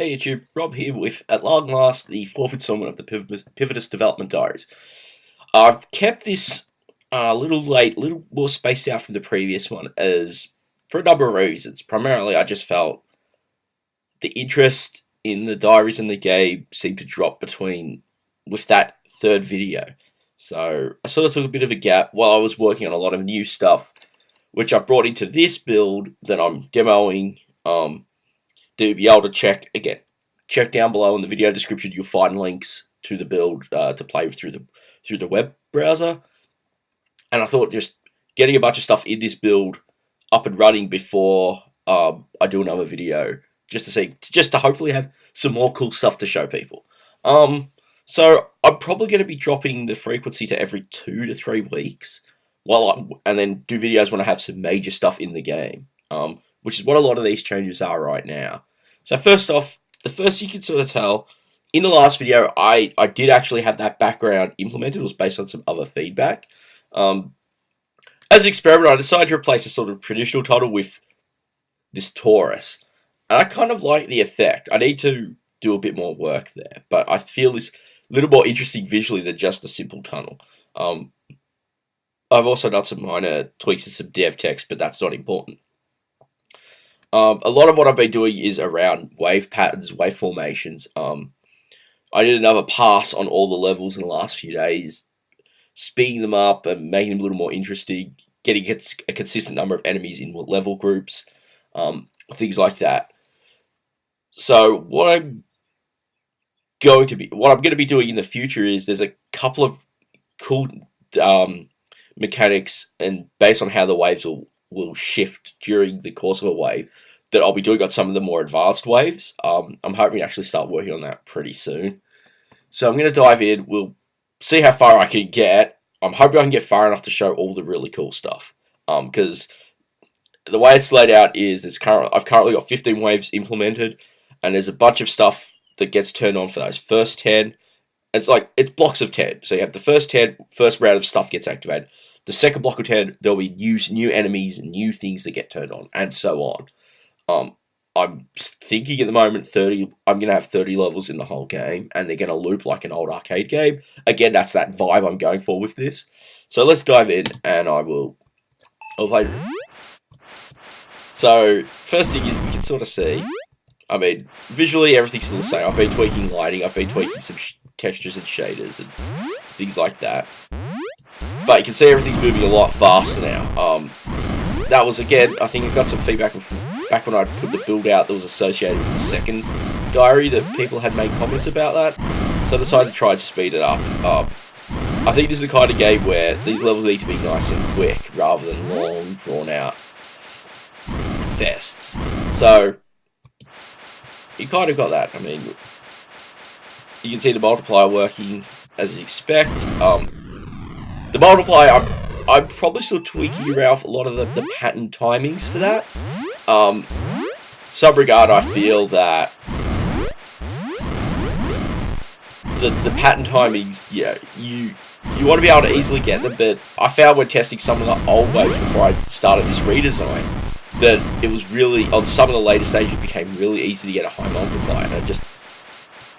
Hey YouTube, Rob here with, at long last, the fourth installment of the Pivotus Development Diaries. I've kept this a little late, a little more spaced out from the previous one, as for a number of reasons. Primarily, I just felt the interest in the diaries and the game seemed to drop with that third video. So I sort of took a bit of a gap while I was working on a lot of new stuff, which I've brought into this build that I'm demoing. To be able to check down below in the video description. You'll find links to the build to play through the web browser. And I thought just getting a bunch of stuff in this build up and running before I do another video, just to hopefully have some more cool stuff to show people. So I'm probably going to be dropping the frequency to every 2 to 3 weeks, and then do videos when I have some major stuff in the game. Which is what a lot of these changes are right now. So first off, the first you can sort of tell, in the last video, I did actually have that background implemented. It was based on some other feedback. As an experiment, I decided to replace a sort of traditional title with this Taurus. And I kind of like the effect. I need to do a bit more work there, but I feel it's a little more interesting visually than just a simple tunnel. I've also done some minor tweaks to some dev text, but that's not important. A lot of what I've been doing is around wave patterns, wave formations. I did another pass on all the levels in the last few days, speeding them up and making them a little more interesting, getting a consistent number of enemies in level groups, things like that. So what I'm going to be doing in the future is there's a couple of cool mechanics, and based on how the waves will shift during the course of a wave, that I'll be doing on some of the more advanced waves. I'm hoping to actually start working on that pretty soon. So I'm going to dive in. We'll see how far I can get. I'm hoping I can get far enough to show all the really cool stuff. Because the way it's laid out is I've currently got 15 waves implemented, and there's a bunch of stuff that gets turned on for those first 10. It's blocks of 10. So you have the first round of stuff gets activated. The second block of 10, there'll be new enemies and new things that get turned on, and so on. I'm thinking at the moment I'm going to have 30 levels in the whole game, and they're going to loop like an old arcade game. Again, that's that vibe I'm going for with this. So let's dive in, and I'll play. So, first thing is we can sort of see, I mean, visually everything's still the same. I've been tweaking lighting, I've been tweaking some textures and shaders and things like that. But you can see everything's moving a lot faster now. That was, again, I think I got some feedback from back when I put the build out that was associated with the second diary, that people had made comments about that. So I decided to try and speed it up. I think this is the kind of game where these levels need to be nice and quick rather than long, drawn out fests. So you kind of got that. I mean, you can see the multiplier working as you expect. The multiplier, I'm probably still tweaking around a lot of the pattern timings for that. Some regard, I feel that the pattern timings, yeah, you want to be able to easily get them, but I found when testing some of the old waves before I started this redesign, that it was really, on some of the later stages, it became really easy to get a high multiplier, and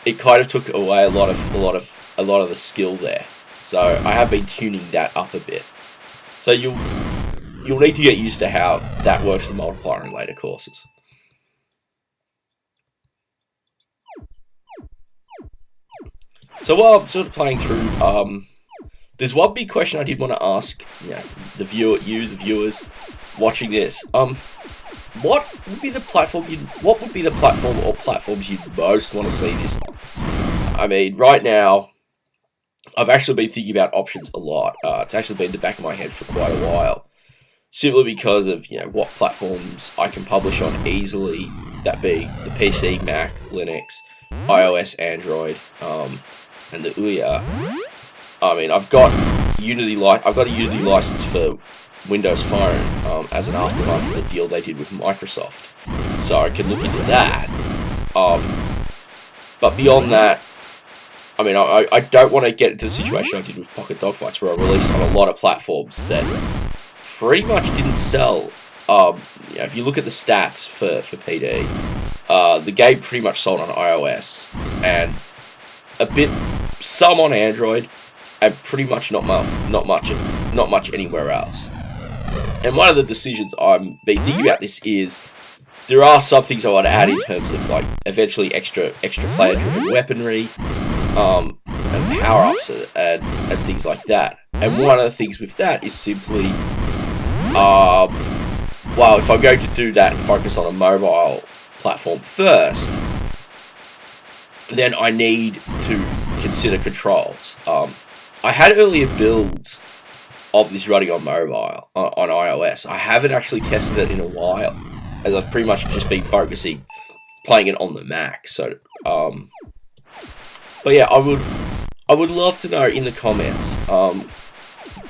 it kind of took away a lot of the skill there. So I have been tuning that up a bit. So you'll need to get used to how that works for multiplier in later courses. So while I'm sort of playing through, there's one big question I did want to ask, the viewers watching this. What would be the platform or platforms you'd most want to see this on? I mean, right now, I've actually been thinking about options a lot. It's actually been in the back of my head for quite a while, simply because of what platforms I can publish on easily. That being the PC, Mac, Linux, iOS, Android, and the Ouya. I mean, I've got a Unity license for Windows Phone as an aftermath of the deal they did with Microsoft, so I can look into that. But beyond that, I mean, I don't want to get into the situation I did with Pocket Dogfights, where I released on a lot of platforms that pretty much didn't sell if you look at the stats for PD, the game pretty much sold on iOS and a bit some on Android, and pretty much not much anywhere else. And one of the decisions I'm been thinking about this is there are some things I want to add in terms of like eventually extra player driven weaponry, and power ups and things like that. And one of the things with that is simply, well, if I'm going to do that and focus on a mobile platform first, then I need to consider controls. I had earlier builds of this running on mobile, on iOS. I haven't actually tested it in a while, as I've pretty much just been playing it on the Mac. So, but yeah, I would love to know in the comments.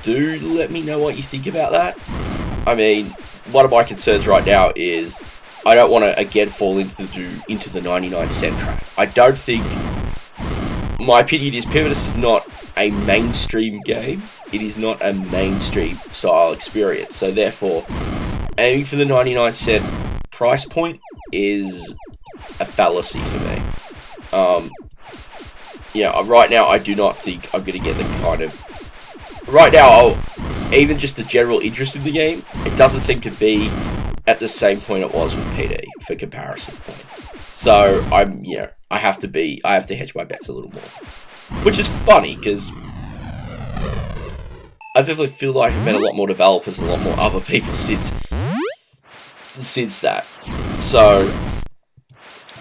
Do let me know what you think about that. I mean, one of my concerns right now is I don't want to again fall into the 99-cent trap. I don't think. My opinion is Pivotus is not a mainstream game. It is not a mainstream style experience. So therefore, aiming for the 99-cent price point is a fallacy for me. Right now I do not think I'm going to get the kind of... Right now, even just the general interest in the game, it doesn't seem to be at the same point it was with PD for comparison point. So I have to hedge my bets a little more, which is funny because I definitely feel like I've met a lot more developers and a lot more other people since that. So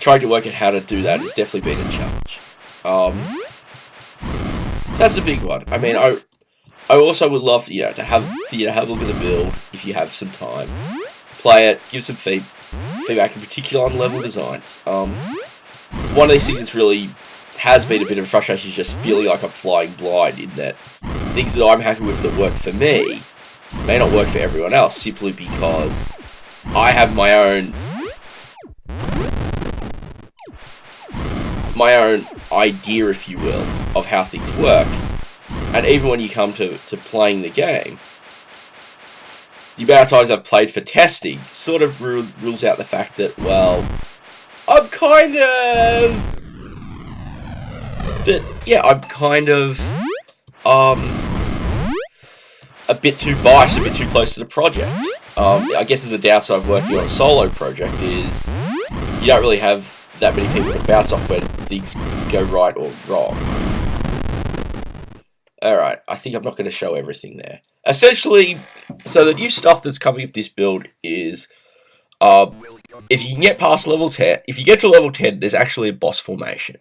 trying to work out how to do that has definitely been a challenge. So that's a big one. I mean, I also would love to have a look at the build if you have some time, play it, give some feedback, in particular on level designs. One of these things that's really has been a bit of a frustration is just feeling like I'm flying blind in that things that I'm happy with that work for me may not work for everyone else, simply because I have my own idea, if you will, of how things work. And even when you come to playing the game, the amount of times I've played for testing sort of rules out the fact that, well, I'm kind of a bit too biased, a bit too close to the project. I guess as a downside of working on a solo project is you don't really have that many people to bounce off when things go right or wrong. Alright, I think I'm not going to show everything there. Essentially, so the new stuff that's coming with this build is, if you can get past level 10, if you get to level 10, there's actually a boss formation.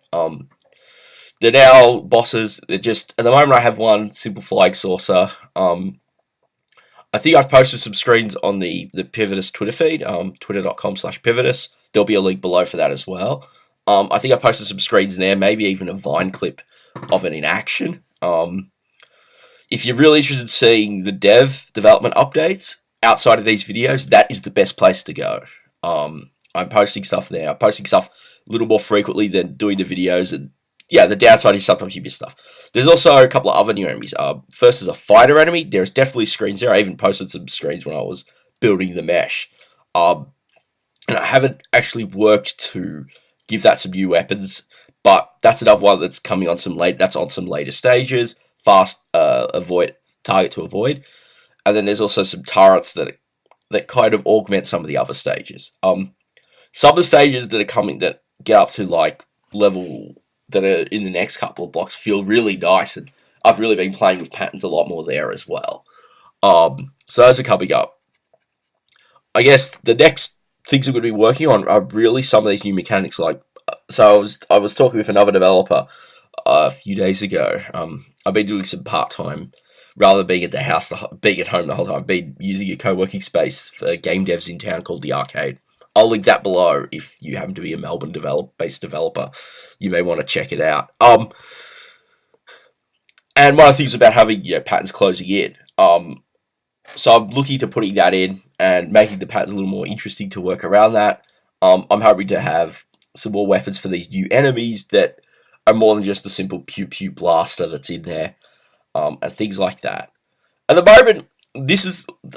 They're now bosses, they're just, at the moment I have one simple flying saucer. I think I've posted some screens on the Pivotus Twitter feed, twitter.com/Pivotus. There'll be a link below for that as well. I think I posted some screens there, maybe even a Vine clip of it in action. If you're really interested in seeing the development updates outside of these videos, that is the best place to go. I'm posting stuff there. I'm posting stuff a little more frequently than doing the videos, and yeah, the downside is sometimes you miss stuff. There's also a couple of other new enemies. First is a fighter enemy. There's definitely screens there. I even posted some screens when I was building the mesh. And I haven't actually worked to give that some new weapons, but that's another one that's coming on some later stages. Fast target to avoid. And then there's also some turrets that kind of augment some of the other stages. Some of the stages that are coming that get up to like level that are in the next couple of blocks feel really nice, and I've really been playing with patterns a lot more there as well. So those are coming up. I guess the next things I'm going to be working on are really some of these new mechanics. Like, so I was talking with another developer a few days ago. I've been doing some part-time, rather than being at the house, being at home the whole time. I've been using a co-working space for game devs in town called The Arcade. I'll link that below if you happen to be a Melbourne based developer. You may want to check it out. And one of the things about having patterns closing in. So I'm looking to putting that in and making the patterns a little more interesting to work around that. I'm hoping to have some more weapons for these new enemies that are more than just a simple pew-pew blaster that's in there. And things like that. At the moment,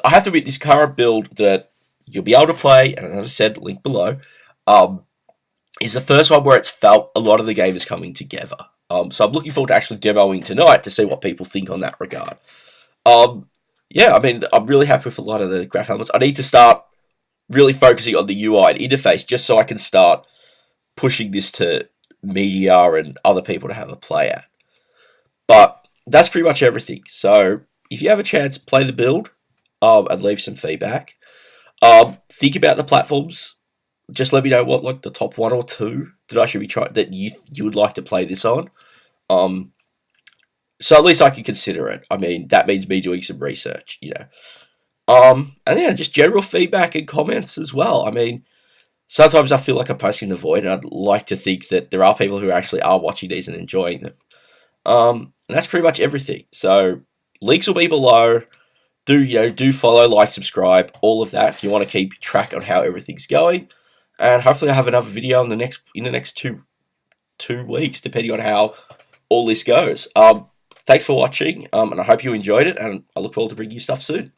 I have to admit, this current build that you'll be able to play, and as I said, link below, is the first one where it's felt a lot of the game is coming together. So I'm looking forward to actually demoing tonight to see what people think on that regard. Yeah, I mean, I'm really happy with a lot of the graph elements. I need to start really focusing on the UI and interface just so I can start pushing this to media and other people to have a play at. But that's pretty much everything. So if you have a chance, play the build and leave some feedback. Think about the platforms. Just let me know what like the top 1 or 2 that I should be trying that you would like to play this on. So at least I can consider it. I mean, that means me doing some research, you know. And yeah, just general feedback and comments as well. I mean, sometimes I feel like I'm posting the void, and I'd like to think that there are people who actually are watching these and enjoying them. And that's pretty much everything. So links will be below. Do follow, like, subscribe, all of that if you want to keep track on how everything's going. And hopefully I have another video in the next two weeks, depending on how all this goes. Thanks for watching, and I hope you enjoyed it, and I look forward to bringing you stuff soon.